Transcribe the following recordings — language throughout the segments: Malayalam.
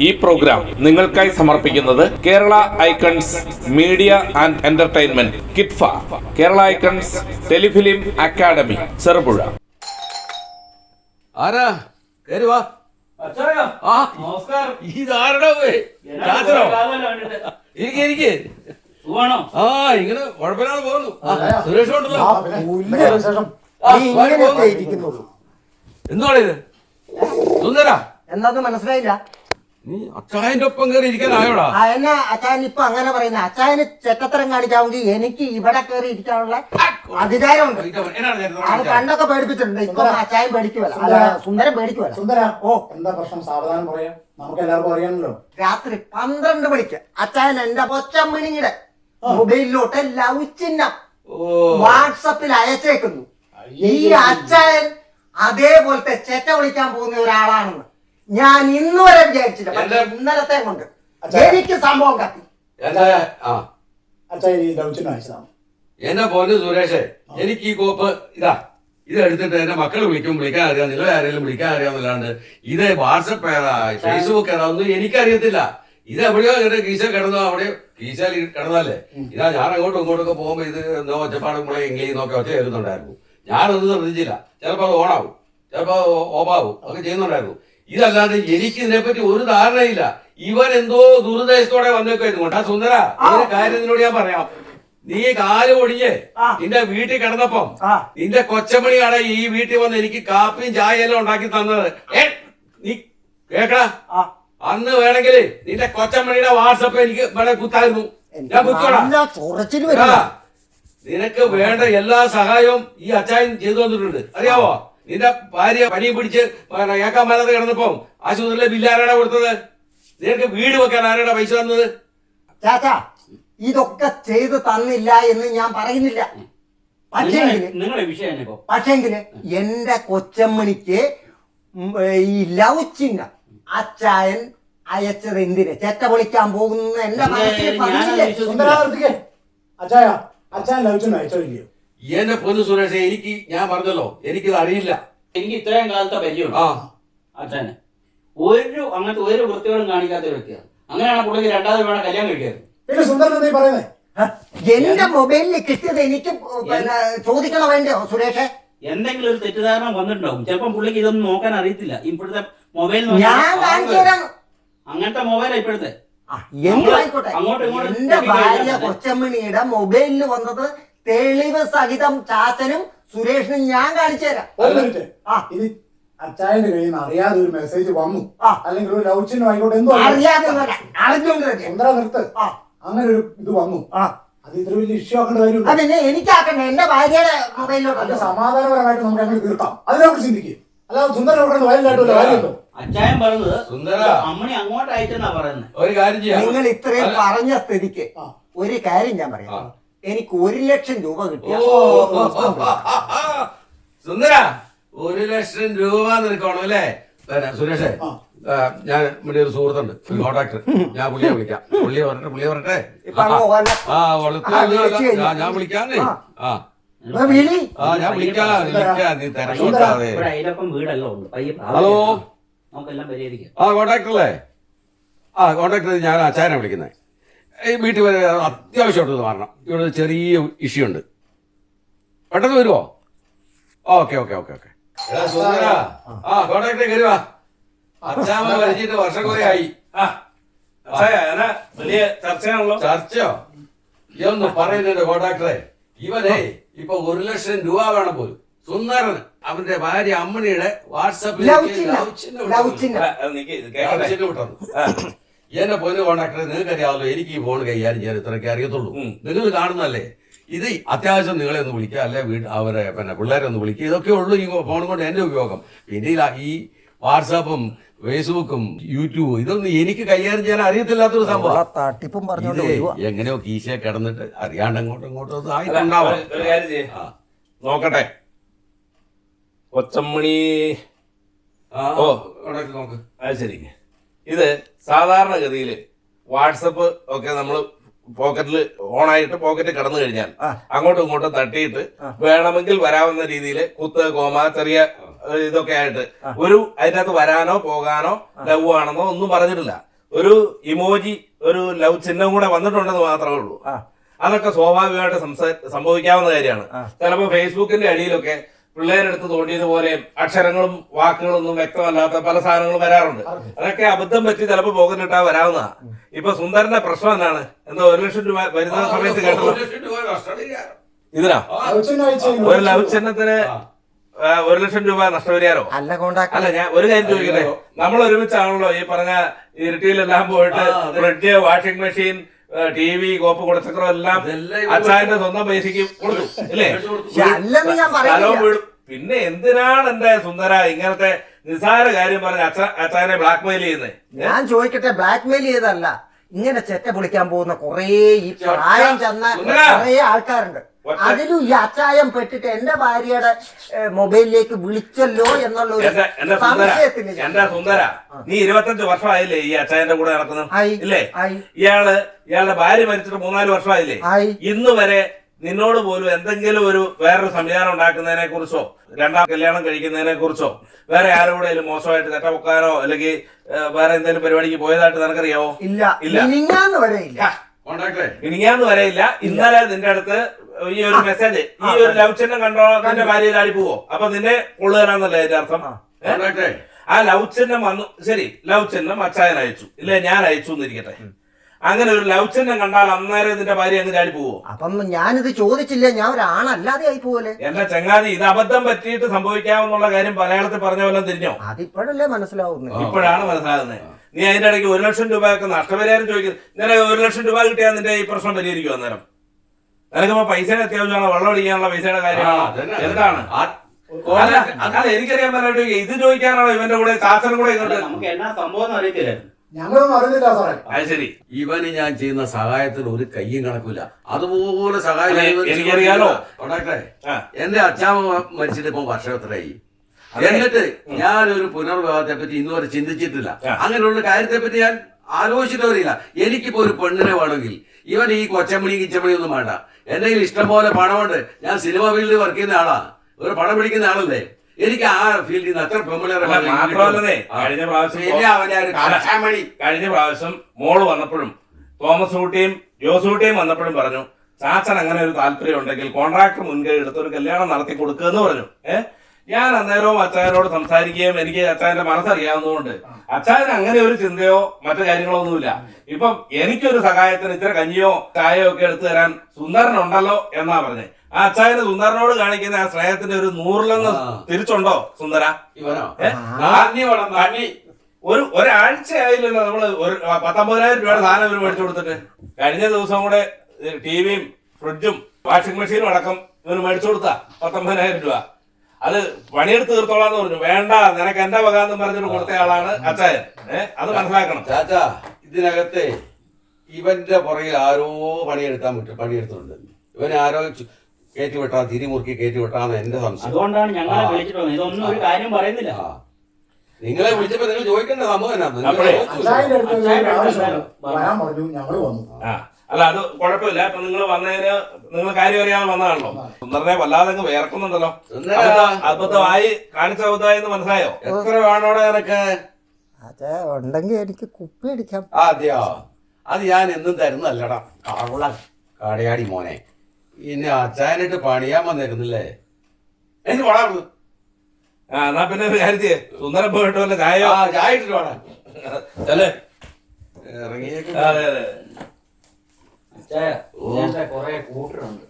ഈ പ്രോഗ്രാം നിങ്ങൾക്കായി സമർപ്പിക്കുന്നത് Kerala icons media and entertainment കിറ്റ്ഫ, Kerala icons telefilm academy, Cherupuzha. ആരാ കേറി വാ. ഇരിക്കെ ആ ഇങ്ങനെ കുഴപ്പമില്ലാതെ പോകുന്നു. സുരേഷ് എന്തുവാണ് ഇത്? സുന്ദര എന്താന്ന് മനസ്സിലായില്ല. നീ അച്ചായന്റെ ഒപ്പം കയറി ഇരിക്കാനായോടാ? എന്നാ അച്ചായൻ ഇപ്പൊ അങ്ങനെ പറയുന്ന? അച്ചായന് ചെറ്റത്തരം കാണിക്കാമെങ്കിൽ എനിക്ക് ഇവിടെ കയറി ഇരിക്കാനുള്ള അധികാരമുണ്ട്. അത് കണ്ടൊക്കെ പേടിപ്പിച്ചിട്ടുണ്ട്. ഇപ്പൊ അച്ചായൻ പേടിക്കുവല്ല, അല്ല സുന്ദരം പേടിക്കുവല്ല. സുന്ദര, ഓ എന്താ പ്രശ്നം? സാവധാനം പറയാം, നമുക്ക് എല്ലാവർക്കും അറിയാമല്ലോ. രാത്രി 12 മണിക്ക് അച്ചായൻ എന്റെ കൊച്ചമ്മണിയുടെ മൊബൈലിലോട്ട് ലവ് ചിഹ്നം വാട്സപ്പിൽ അയച്ചേക്കുന്നു. ഈ അച്ചായൻ അതേപോലത്തെ ചെറ്റ വിളിക്കാൻ പോകുന്ന ഒരാളാണെന്ന് ഞാൻ ഇന്നുവരെ വിചാരിച്ചില്ല. പക്ഷെ ഇന്നലത്തെ കൊണ്ട് എനിക്ക് സംഭവം കത്തി. എന്നെ പോലെ സുരേഷ്, എനിക്ക് ഈ കോപ്പ് ഇത് എടുത്തിട്ട് എന്റെ മക്കൾ വിളിക്കാൻ അറിയാവുന്നില്ല, ആരെങ്കിലും വിളിക്കാൻ അറിയാവുന്നില്ലാണ്ട് ഇത് വാട്സപ്പ് ഏതാ ഫേസ്ബുക്ക് ഏതാ ഒന്നും എനിക്കറിയത്തില്ല. ഇത് എവിടെയോ എന്റെ കീശ കിടന്നോ, അവിടെ കീശയിൽ കിടന്നല്ലേ. ഞാൻ അങ്ങോട്ടും ഇങ്ങോട്ടൊക്കെ പോകുമ്പോ ഇത് എന്തോ ഒച്ചപ്പാടും ഇംഗ്ലീഷ് നോക്കി ഒച്ച കേൾക്കുന്നുണ്ടായിരുന്നു. ഞാനൊന്നും ശ്രദ്ധിച്ചില്ല. ചിലപ്പോൾ അത് ഓണാവും, ചിലപ്പോൾ ഓഫാവും, ഒക്കെ ചെയ്യുന്നുണ്ടായിരുന്നു. ഇതല്ലാതെ എനിക്ക് ഇതിനെപ്പറ്റി ഒരു ധാരണയില്ല. ഇവൻ എന്തോ ദുരുദ്ദേശത്തോടെ വന്നേക്കായിരുന്നു. സുന്ദര, ഒരു കാര്യം നിന്നോട് ഞാൻ പറയാം. നീ കാല് ഒടിഞ്ഞ് നിന്റെ വീട്ടിൽ കിടന്നപ്പം നിന്റെ കൊച്ചമണിയാണ് ഈ വീട്ടിൽ വന്ന് എനിക്ക് കാപ്പിയും ചായയെല്ലാം ഉണ്ടാക്കി തന്നത്. നീ കേക്കടാ, അന്ന് വേണമെങ്കിൽ നിന്റെ കൊച്ചമണിയുടെ വാട്സപ്പ് എനിക്ക് വേണേ കുത്തായിരുന്നു. ഞാൻ കുത്തോടാ. നിനക്ക് വേണ്ട എല്ലാ സഹായവും ഈ അച്ചായൻ ചെയ്തു തന്നിട്ടുണ്ട്, അറിയാവോ? നിന്റെ ഭാര്യ പനിയും പിടിച്ച് ഏക്കാൻ മേലാതെ കിടന്നപ്പം ആശുപത്രിയിലെ ബില്ല് ആരാടാ കൊടുത്തത്? നിനക്ക് വീട് വെക്കാൻ ആരാടാ പൈസ തന്നത്? ചാച്ചാ, ഇതൊക്കെ ചെയ്തു തന്നില്ല എന്ന് ഞാൻ പറയുന്നില്ല. പക്ഷെങ്കില് എന്റെ കൊച്ചമ്മണിക്ക് ഈ ലവ് ചിഹ്നം അച്ചായൻ അയച്ചത് എന്തിന്? ചെറ്റ വിളിക്കാൻ പോകുന്ന എന്റെ എന്റെ പൊന്നു സുരേഷ്, ഞാൻ പറഞ്ഞല്ലോ, എനിക്കിത് അറിയില്ല. എനിക്ക് ഇത്രയും കാലത്തെ പരിചയമുണ്ട് അച്ഛന്. അങ്ങനത്തെ ഒരു വൃത്തികളും കാണിക്കാത്ത ഒരു വ്യക്തിയാണ്. അങ്ങനെയാണ് പുള്ളിക്ക് രണ്ടാമത് വേണം കല്യാണം കഴിക്കാറ്. എന്റെ മൊബൈലിൽ കിട്ടിയത് എനിക്ക് ചോദിക്കണോ വേണ്ടോ സുരേഷ്? എന്തെങ്കിലും ഒരു തെറ്റിദ്ധാരണ വന്നിട്ടുണ്ടാവും. ചിലപ്പോൾ പുള്ളിക്ക് ഇതൊന്നും നോക്കാൻ അറിയത്തില്ല. ഇപ്പോഴത്തെ മൊബൈൽ അങ്ങനത്തെ മൊബൈലാ ഇപ്പോഴത്തെ. എന്റെ ഭാര്യ കൊച്ചമ്മണിയുടെ മൊബൈലിൽ വന്നത് തെളിവ് സഹിതം ചാച്ചനും സുരേഷിനും ഞാൻ കാണിച്ചു തരാം. അച്ചായന്റെ കയ്യിൽ നിന്ന് അറിയാതെ ഒരു മെസ്സേജ് വന്നു, അല്ലെങ്കിൽ ഒരു ലവ് ചിഹ്നം ആയിക്കോട്ടെ, എന്തോ നിർത്ത്, അങ്ങനെ ഒരു ഇത് വന്നു. അത് ഇത്ര വലിയ ഇഷ്യൂ ആക്കേണ്ട കാര്യമില്ല. അതിനെ എനിക്കാക്കണ്ട, എന്റെ ഭാര്യയുടെ മൊബൈലിലോട്ട് സമാധാനപരമായിട്ട് നമുക്ക് അങ്ങനെ തീർത്താം. അതിനോട് ചിന്തിക്കും. അല്ലാതെ സുന്ദരം വയലിലായിട്ടുള്ള കാര്യമുണ്ടോ? അച്ചായൻ പറഞ്ഞത് അമ്മണി അങ്ങോട്ട് അയച്ചെന്നാ പറയുന്നത്. ഒരു കാര്യം ചെയ്യാം. നിങ്ങൾ ഇത്രയും പറഞ്ഞ സ്ഥിതിക്ക് ഒരു കാര്യം ഞാൻ പറയാം. എനിക്ക് 1 ലക്ഷം രൂപ കിട്ടിയ സുന്ദര, 1 ലക്ഷം രൂപ നിനക്കാണോ അല്ലേ? സുരേഷേ, ഞാൻ ഇവിടെ ഒരു സുഹൃത്തുണ്ട്, കോൺട്രാക്ടർ. ഞാൻ പുള്ളിയെ വിളിക്കാം. പുള്ളിയെ പറഞ്ഞെ ഞാൻ വിളിക്കാന്നേ. ഞാൻ വിളിക്കാം, നീ തിരക്കാതെ. ഹലോ, കോൺട്രാക്ടറല്ലേ? കോൺട്രാക്ടർ, ഞാൻ അച്ചായനെ വിളിക്കുന്നത്. ഈ വീട്ടിൽ വരെ അത്യാവശ്യമായിട്ട് മാറണം. ഇവിടെ ചെറിയ ഇഷ്യൂ ഉണ്ട്. പെട്ടെന്ന് വരുമോ? ഓക്കെ. കോൺട്രാക്ടറെ കയറി വാ. അച്ചാമ്മ വരച്ചിട്ട് വർഷം കുറെ ആയി. വലിയ ചർച്ചയാണല്ലോ. ചർച്ചയോ? ഇതൊന്നും പറയുന്നുണ്ട് കോൺട്രാക്ടറെ. ഇവനെ ഇപ്പൊ 1 ലക്ഷം രൂപ വേണം പോലും. സുന്ദരന് അവന്റെ ഭാര്യ അമ്മണിയുടെ വാട്സാപ്പിൽ എന്നെ പൊന്നു കോൺട്രാക്ടറെ, നിങ്ങൾക്ക് അറിയാമല്ലോ, എനിക്ക് ഈ ഫോൺ കൈകാര്യം ചെയ്യാൻ ഇത്രയൊക്കെ അറിയത്തുള്ളൂ. നിങ്ങൾ കാണുന്നല്ലേ. ഇത് അത്യാവശ്യം നിങ്ങളെ ഒന്ന് വിളിക്കുക, അല്ലെ അവരെ പിള്ളേരെ ഒന്ന് വിളിക്കുക. ഇതൊക്കെ ഉള്ളൂ ഈ ഫോൺ കൊണ്ട് എന്റെ ഉപയോഗം. പിന്നെ ഈ വാട്സാപ്പും ഫേസ്ബുക്കും യൂട്യൂബും ഇതൊന്നും എനിക്ക് കൈകാര്യം ചെയ്യാൻ അറിയത്തില്ലാത്തൊരു സംഭവം. എങ്ങനെയോ കീശയെ കിടന്നിട്ട് അറിയാണ്ട് അങ്ങോട്ടും ആയിട്ടുണ്ടാവാം. നോക്കട്ടെ, കൊച്ചമ്മണി. നോക്ക്. അത് ശരി. ഇത് സാധാരണഗതിയിൽ വാട്സപ്പ് ഒക്കെ നമ്മൾ പോക്കറ്റിൽ ഓണായിട്ട് പോക്കറ്റിൽ കിടന്നു കഴിഞ്ഞാൽ അങ്ങോട്ടും ഇങ്ങോട്ടും തട്ടിയിട്ട് വേണമെങ്കിൽ വരാവുന്ന രീതിയിൽ കുത്ത് കോമ ചെറിയ ഇതൊക്കെ ആയിട്ട് ഒരു അതിനകത്ത് വരാനോ പോകാനോ ലവ് ആണെന്നോ ഒന്നും പറഞ്ഞിട്ടില്ല. ഒരു ഇമോജി ഒരു ലവ് ചിഹ്നം കൂടെ വന്നിട്ടുണ്ടെന്ന് മാത്രമേ ഉള്ളൂ. അതൊക്കെ സ്വാഭാവികമായിട്ട് സംഭവിക്കാവുന്ന കാര്യമാണ്. ചിലപ്പോൾ ഫേസ്ബുക്കിന്റെ അടിയിലൊക്കെ പിള്ളേരെടുത്ത് തോണ്ടിയതുപോലെയും അക്ഷരങ്ങളും വാക്കുകളൊന്നും വ്യക്തമല്ലാത്ത പല സാധനങ്ങളും വരാറുണ്ട്. അതൊക്കെ അബദ്ധം പറ്റി ചിലപ്പോൾ പോകലിട്ടാ വരാവുന്നതാ. ഇപ്പൊ സുന്ദരന്റെ പ്രശ്നം എന്താണ്? എന്താ 1 ലക്ഷം രൂപ വരുന്ന സമയത്ത് കേട്ടത് ഇതിനാ ഒരു ലവ് ചിഹ്നത്തിന് 1 ലക്ഷം രൂപ നഷ്ടപരിഹാരോ? അല്ല, ഞാൻ ഒരു കാര്യം ചോദിക്കട്ടെ, നമ്മൾ ഒരുമിച്ചാണല്ലോ ഈ പറഞ്ഞ ഇരിട്ടിയിലെല്ലാം പോയിട്ട് ഫ്രിഡ്ജ്, വാഷിംഗ് മെഷീൻ, TV, കോപ്പ്, കുടച്ചക്രം എല്ലാം അച്ചായന്റെ സ്വന്തം പൈസക്ക് കൊടുത്തു ഇല്ലേ? സ്ഥലവും വീടും. പിന്നെ എന്തിനാണ് എന്റെ സുന്ദര ഇങ്ങനത്തെ നിസ്സാര കാര്യം പറഞ്ഞ അച്ചായനെ ബ്ലാക്ക്മെയിൽ ചെയ്യുന്നത്? ഞാൻ ചോദിക്കട്ടെ, ബ്ലാക്ക്മെയിൽ ചെയ്തല്ല, ഇങ്ങനെ ചെറ്റ പൊളിക്കാൻ പോകുന്ന കൊറേ ഈ പ്രായം ചെന്ന കൊറേ ആൾക്കാരുണ്ട്. അതിലും ഈ അച്ചായം പെട്ടിട്ട് എന്റെ ഭാര്യയുടെ മൊബൈലിലേക്ക് വിളിച്ചല്ലോ എന്നുള്ള ഒരു സംശയത്തിന്. എന്റെ സുന്ദര, നീ 25 വർഷമായില്ലേ ഈ അച്ചായന്റെ കൂടെ നടക്കുന്നത് ഇല്ലേ? ഇയാളുടെ ഭാര്യ മരിച്ചിട്ട് 3-4 വർഷമായില്ലേ? ഇന്ന് വരെ നിന്നോട് പോലും എന്തെങ്കിലും ഒരു വേറൊരു സംവിധാനം ഉണ്ടാക്കുന്നതിനെ കുറിച്ചോ, രണ്ടാം കല്യാണം കഴിക്കുന്നതിനെ കുറിച്ചോ, വേറെ ആരോടെങ്കിലും മോശമായിട്ട് തെറ്റപ്പൊക്കാനോ അല്ലെങ്കിൽ വേറെ എന്തെങ്കിലും പരിപാടിക്ക് പോയതായിട്ട് നിനക്കറിയാവോ? ഇല്ല. മിനിങ്ങാന്ന് വരെയില്ല. ഇന്നലെ നിന്റെ അടുത്ത് ഈ ഒരു മെസ്സേജ്, ഈ ഒരു ലവ് ചിഹ്നം കണ്ടോ നിന്റെ ഭാര്യയിൽ അടി പോവോ? അപ്പൊ നിന്നെ കൊള്ളുകയാണെന്നല്ലേ അതിന്റെ അർത്ഥം? ആ ലവ് ചിഹ്നം വന്നു, ശരി, ലവ് ചിഹ്നം അച്ചായൻ അയച്ചു ഇല്ലേ, ഞാൻ അയച്ചു എന്നിരിക്കട്ടെ. അങ്ങനെ ഒരു ലവ് ചിഹ്നം കണ്ടാൽ അന്നേരം നിന്റെ ഭാര്യ അങ്ങ് ചാടി പോവോ? അപ്പം ഞാനിത് ചോദിച്ചില്ല, ഞാൻ ഒരാണല്ലാതെ ആയി പോലെ. എന്റെ ചങ്ങാതി, ഇത് അബദ്ധം പറ്റിയിട്ട് സംഭവിക്കാമെന്നുള്ള കാര്യം മലയാളത്തിൽ പറഞ്ഞ പോലെ തിരിഞ്ഞോ? അതിപ്പോഴല്ലേ മനസ്സിലാവുന്നത്? ഇപ്പോഴാണ് മനസ്സിലാകുന്നത്. നീ അതിന്റെ ഇടയ്ക്ക് 1 ലക്ഷം രൂപയൊക്കെ നഷ്ടപരിഹാരം ചോദിക്കുന്നത്. നിനക്ക് 1 ലക്ഷം രൂപ കിട്ടിയാൽ നിന്റെ ഈ പ്രശ്നം പരിഹരിക്കും. അന്നേരം നിനക്കിപ്പോ പൈസയുടെ അത്യാവശ്യമാണോ? വെള്ളം അടിക്കാനുള്ള പൈസയുടെ കാര്യമാണോ? എന്താണ്? അല്ല, എനിക്കറിയാൻ പറഞ്ഞിട്ട് ഇത് ചോദിക്കാനാണോ ഇവന്റെ കൂടെ ചാച്ചനും കൂടെ ഇങ്ങോട്ട്? നമുക്ക് എന്നാ സംഭവം അറിയത്തില്ല. ഞങ്ങളൊന്നും അറിഞ്ഞില്ല സാറേ. അത് ശരി. ഇവന് ഞാൻ ചെയ്യുന്ന സഹായത്തിന് ഒരു കയ്യും കണക്കില്ല. അതുപോലെ സഹായം എനിക്കറിയാലോ. എന്റെ അച്ഛാമ്മ മരിച്ചിട്ട് ഇപ്പൊ വർഷം എത്രയായി. എന്നിട്ട് ഞാനൊരു പുനർവിവാഹത്തെ പറ്റി ഇന്ന് വരെ ചിന്തിച്ചിട്ടില്ല. അങ്ങനെയുള്ള കാര്യത്തെ പറ്റി ഞാൻ ആലോചിച്ചിട്ട് വരില്ല. എനിക്കിപ്പോ ഒരു പെണ്ണിനെ വേണമെങ്കിൽ ഇവൻ ഈ കൊച്ചമണി കിച്ചമണി ഒന്നും വേണ്ട. എന്റെ കയ്യിൽ ഇഷ്ടംപോലെ പണമുണ്ട്. ഞാൻ സിനിമ ഫീൽഡിൽ വർക്ക് ചെയ്യുന്ന ആളാ, ഒരു പണം പിടിക്കുന്ന ആളല്ലേ. എനിക്ക് ആ ഫീൽഡിൽ നിന്ന് അത്ര കഴിഞ്ഞ പ്രാവശ്യം മോള് വന്നപ്പോഴും തോമസ് ഊട്ടിയും ജോസൂട്ടിയും വന്നപ്പോഴും പറഞ്ഞു, ചാച്ചൻ അങ്ങനെ ഒരു താല്പര്യം ഉണ്ടെങ്കിൽ കോൺട്രാക്ടർ മുൻകൈ എടുത്ത് ഒരു കല്യാണം നടത്തി കൊടുക്കുമെന്ന് പറഞ്ഞു. ഞാൻ അന്നേരവും അച്ചായനോട് സംസാരിക്കുകയും എനിക്ക് അച്ചായന്റെ മനസ്സറിയാവുന്നതുകൊണ്ട് അച്ചായന് അങ്ങനെ ഒരു ചിന്തയോ മറ്റു കാര്യങ്ങളോ ഒന്നുമില്ല. ഇപ്പം എനിക്കൊരു സഹായത്തിന് ഇത്ര കഞ്ഞിയോ ചായയോ ഒക്കെ എടുത്തു തരാൻ സുന്ദരനുണ്ടല്ലോ എന്നാ പറഞ്ഞത്. ആ അച്ചായന് സുന്ദരനോട് കാണിക്കുന്ന ആ സ്നേഹത്തിന്റെ ഒരു 100 തിരിച്ചുണ്ടോ സുന്ദര? ഒരാഴ്ചയായില്ലല്ലോ നമ്മള് 19,000 രൂപയുടെ സാധനം ഇവര് മേടിച്ചു കൊടുത്തിട്ട്. കഴിഞ്ഞ ദിവസം കൂടെ ടിവിയും ഫ്രിഡ്ജും വാഷിംഗ് മെഷീനും അടക്കം ഇവര് മേടിച്ചു കൊടുത്ത 19,000 രൂപ. അത് പണിയെടുത്ത് തീർത്തോളാന്ന് പറഞ്ഞു. വേണ്ട, നിനക്ക് എന്റെ വക എന്ന് പറഞ്ഞിട്ട് കൊടുത്ത ആളാണ് അച്ചായൻ. അത് മനസ്സിലാക്കണം ചാച്ചാ. ഇതിനകത്തെ ഇവന്റെ പുറകിൽ ആരോ പണിയെടുത്തിട്ടുണ്ട്. ഇവൻ ആരോ കയറ്റി വിട്ടാ, തിരിമുറുക്കി കയറ്റി വിട്ടാന്ന് എന്റെ സംശയം. അതുകൊണ്ടാണ് ഞങ്ങളെ വിളിച്ചിട്ട് വന്നത്. ഇതൊന്നും ഒരു കാര്യം പറയുന്നില്ല. നിങ്ങളെ വിളിച്ചപ്പോ നിങ്ങൾ ചോദിക്കേണ്ട സംഭവം വരാൻ പറഞ്ഞു, ഞങ്ങള് വന്നു. അല്ല, അത് കുഴപ്പമില്ല. ഇപ്പൊ നിങ്ങൾ വന്നതിന് നിങ്ങൾ കാര്യം അറിയാതെ വന്നതാണല്ലോ. സുന്ദരനെ വല്ലാതെ അങ്ങ് വേർക്കുന്നുണ്ടല്ലോ. അബദ്ധമായി കാണിച്ച അബദ്ധമായി എന്ന് മനസ്സിലായോ? എത്ര വേണോടെ നിനക്ക്? അതെ, ഉണ്ടെങ്കിൽ എനിക്ക് കുപ്പി അടിക്കാം. അതെയോ? അത് ഞാൻ എന്നും തരുന്നല്ലടാ കാടയാടി മോനെ. ഇനി അച്ചായനിട്ട് പണിയാൻ വന്നേക്കുന്നില്ലേ? എനിക്ക് വളർന്നു. എന്നാ പിന്നെ ഒരു കാര്യം ചെയ്യേ, സുന്ദരം പോയിട്ട് വല്ല ചായ ഇട്ടിട്ട് വേണം ഇറങ്ങിയേക്കും. അതെ അതെ, കൊറേ കൂട്ടരുണ്ട്.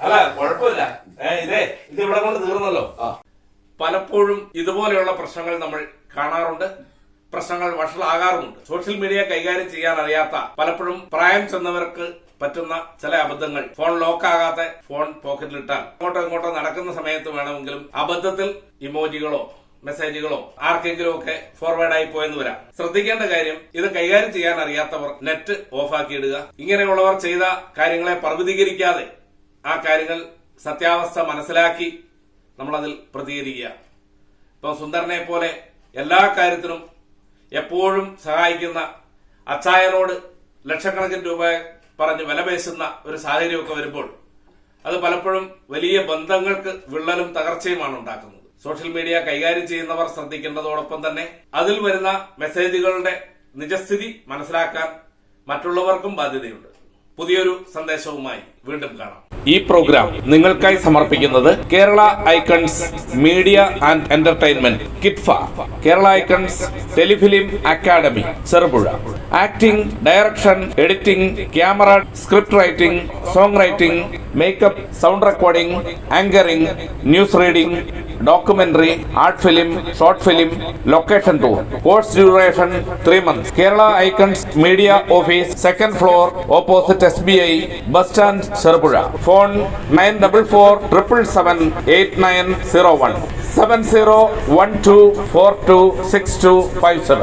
അല്ല കുഴപ്പമില്ല. ഇത് ഇവിടെ കൊണ്ട് തീർന്നല്ലോ. പലപ്പോഴും ഇതുപോലെയുള്ള പ്രശ്നങ്ങൾ നമ്മൾ കാണാറുണ്ട്. പ്രശ്നങ്ങൾ വഷളാകാറുമുണ്ട്. സോഷ്യൽ മീഡിയ കൈകാര്യം ചെയ്യാൻ അറിയാത്ത, പലപ്പോഴും പ്രായം ചെന്നവർക്ക് പറ്റുന്ന ചില അബദ്ധങ്ങൾ. ഫോൺ ലോക്കാകാത്ത ഫോൺ പോക്കറ്റിലിട്ടാൽ അങ്ങോട്ടോ ഇങ്ങോട്ടോ നടക്കുന്ന സമയത്ത് വേണമെങ്കിലും അബദ്ധത്തിൽ ഇമോജികളോ മെസ്സേജുകളോ ആർക്കെങ്കിലും ഒക്കെ ഫോർവേഡായി പോയെന്ന് വരാം. ശ്രദ്ധിക്കേണ്ട കാര്യം, ഇത് കൈകാര്യം ചെയ്യാൻ അറിയാത്തവർ നെറ്റ് ഓഫാക്കിയിടുക. ഇങ്ങനെയുള്ളവർ ചെയ്ത കാര്യങ്ങളെ പർവ്വതീകരിക്കാതെ ആ കാര്യങ്ങൾ സത്യാവസ്ഥ മനസ്സിലാക്കി നമ്മളതിൽ പ്രതികരിക്കുക. ഇപ്പൊ സുന്ദരനെ പോലെ എല്ലാ കാര്യത്തിനും എപ്പോഴും സഹായിക്കുന്ന അച്ചായനോട് ലക്ഷക്കണക്കിന് രൂപ പറഞ്ഞ് വിലപേശുന്ന ഒരു സാഹചര്യമൊക്കെ വരുമ്പോൾ അത് പലപ്പോഴും വലിയ ബന്ധങ്ങൾക്ക് വിള്ളലും തകർച്ചയുമാണ് ഉണ്ടാക്കുന്നത്. സോഷ്യൽ മീഡിയ കൈകാര്യം ചെയ്യുന്നവർ ശ്രദ്ധിക്കേണ്ടതോടൊപ്പം തന്നെ അതിൽ വരുന്ന മെസ്സേജുകളുടെ നിജസ്ഥിതി മനസ്സിലാക്കാൻ മറ്റുള്ളവർക്കും ബാധ്യതയുണ്ട്. പുതിയൊരു സന്ദേശവുമായി വീണ്ടും കാണാം. ഈ പ്രോഗ്രാം നിങ്ങൾക്കായി സമർപ്പിക്കുന്നത് Kerala icons media and entertainment കിറ്റ്ഫ, Kerala icons telefilm academy Cherupuzha. Acting, direction, editing, camera, script writing, song writing, makeup, sound recording, anchoring, news reading, documentary, art film, short film, location tour. Course duration 3 months. Kerala Icons Media Office, 2nd floor, opposite SBI, bus stand, Cheruppuzha. Phone 9447778901 7012426257.